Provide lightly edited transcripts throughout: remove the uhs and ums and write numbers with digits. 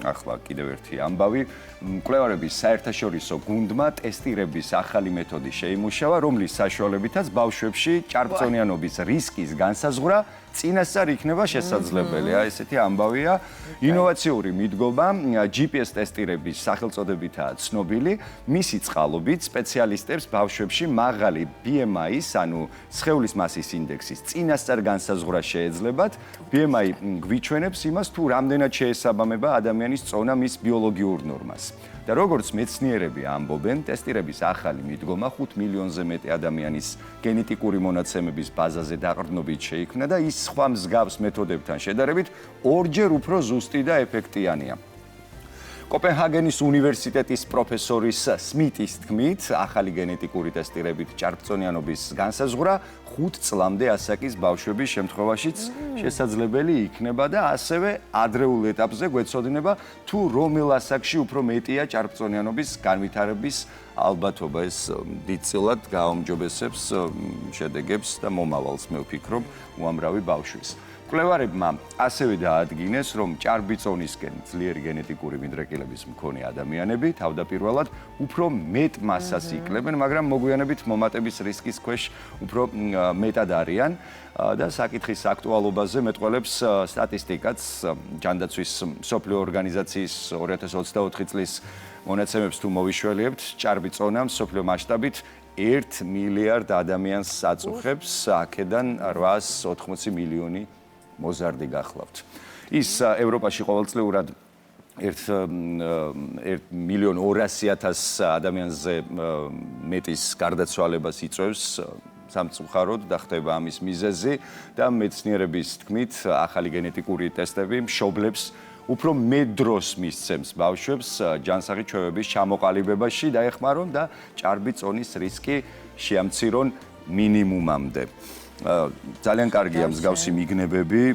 ახლა კიდევ ერთი ამბავი. მკვლევარების საერთაშორისო გუნდმა ტესტირების ახალი მეთოდი შეიმუშავა, რომლის საშუალებითაც ბავშვებში ჭარბწონიანობის რისკის განსაზღვრა წინასწარ იქნება შესაძლებელი. ესეთი ამბავია. ინოვაციური მიდგომა GPS ტესტირების სახელწოდებითაა ცნობილი. მისი წყალობით სპეციალისტებს ბავშვებში მაღალი BMI-ის, ანუ სხეულის მასის ინდექსის წინასწარ განსაზღვრა შეეძლებათ. BMI გვიჩვენებს იმას, თუ რამდენად შეესაბამება ადამიანის წონა მის ბიოლოგიურ ნორმას. და როგორც მეცნიერები ამბობენ, ტესტირების ახალი მიდგომა 5 მილიონზე მეტი ადამიანის გენეტიკური მონაცემების ბაზაზე დაყრდნობით შეიქმნა და ის სხვა მსგავს მეთოდებთან შედარებით ორჯერ უფრო ზუსტი და ეფექტიანია. კოპენჰაგენის უნივერსიტეტის პროფესორის სმიტის თქმით, ახალი გენეტიკური ტესტირებით ჭარბწონიანობის განსაზღვრა 5 წლამდე ასაკის ბავშვების შემთხვევაშიც შესაძლებელი იქნება და ასევე ადრეულ ეტაპზე გვეცოდინება, თუ რომელ ასაკში უფრო მეტია ჭარბწონიანობის განვითარების ალბათობა. ეს დიდწილად გააუმჯობესებს შედეგებს და მომავალს, მე ვფიქრობ, უამრავი ბავშვის. მკვლევარებმა ასევე დაადგინეს, რომ ჭარბი წონისკენ ძლიერი გენეტიკური მიდრეკილების მქონე ადამიანები თავდაპირველად უფრო მეტ მასას იკლებენ, მაგრამ მოგვიანებით მომატების რისკის ქვეშ უფრო მეტად არიან და საკითხის აქტუალობაზე მეტყველებს სტატისტიკაც ჯანდაცვის მსოფლიო ორგანიზაციის 2024 წლის მონაცემებს თუ მოვიშველიებთ, ჭარბი წონა მსოფლიო მასშტაბით 1 მილიარდ ადამიანს აწუხებს, აქედან 880 მილიონი მოზარდი გახლავთ. ის ევროპაში ყოველწლიურად 1,200,000 ადამიანზე მეტის გარდაცვალებას იწვევს სამწუხაროდ და ხდება ამის მიზეზი და მეცნიერების თქმით, ახალი გენეტიკური ტესტები მშობლებს უფრო მეტ დროს მისცემს ბავშვებს ჯანსაღი ჩვევების ჩამოყალიბებაში დაეხმარონ და ჭარბი წონის რისკი შეამცირონ მინიმუმამდე. ძალიან კარგია მსგავსი მიგნებები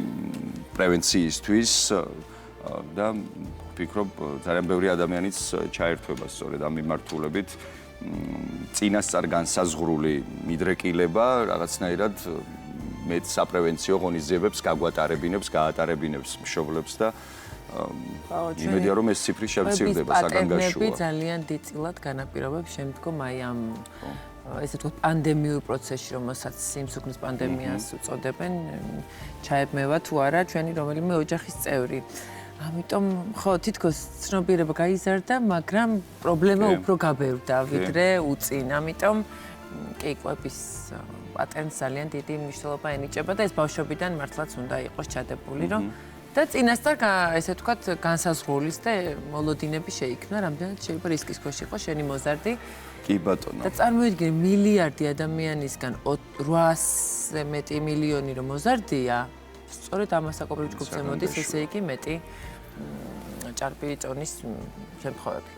პრევენციისთვის და ვფიქრობ, ძალიან ბევრი ადამიანიც ჩაერთვება სწორედ ამ მიმართულებით. წინასწარ განსაზღვრული მიდრეკილება რაღაცნაირად მეტ საპრევენციო ღონისძიებებს გაატარებინებს მშობლებს და იმედია, რომ ეს ციფრი შემცირდება საგანგაშოა. პატერნები ძალიან დიდწილად განაპირობებს შემდგომ აი ამ ესე ვთქვათ, პანდემიურ პროცესში, რომელსაც სიმსუქნის პანდემიას უწოდებენ, ჩაებმევა თუ არა ჩვენი რომელიმე ოჯახის წევრი. ამიტომ ხო, თითქოს ცნობიერება გაიზარდა, მაგრამ პრობლემა უფრო გაბევრდა, ვიდრე უწინ. ამიტომ კი, კვების პატერნს ძალიან დიდი მნიშვნელობა ენიჭება და ეს ბავშვობიდან მართლაც უნდა იყოს ჩადებული, რომ და წინასწარ ესე ვთქვათ, განსაზღვრულის და მოლოდინები შეიქმნა, რამდენად შეიძლება რისკის ქვეშ იყოს შენი მოზარდი. კი ბატონო. და წარმოიდგინე მილიარდი ადამიანისგან 800-ზე მეტი მილიონი რომ მოზარდია, სწორედ ამასაკობრივ ჯგუფზე მოდის, ესე იგი მეტი ჭარბი წონის შემთხვევები.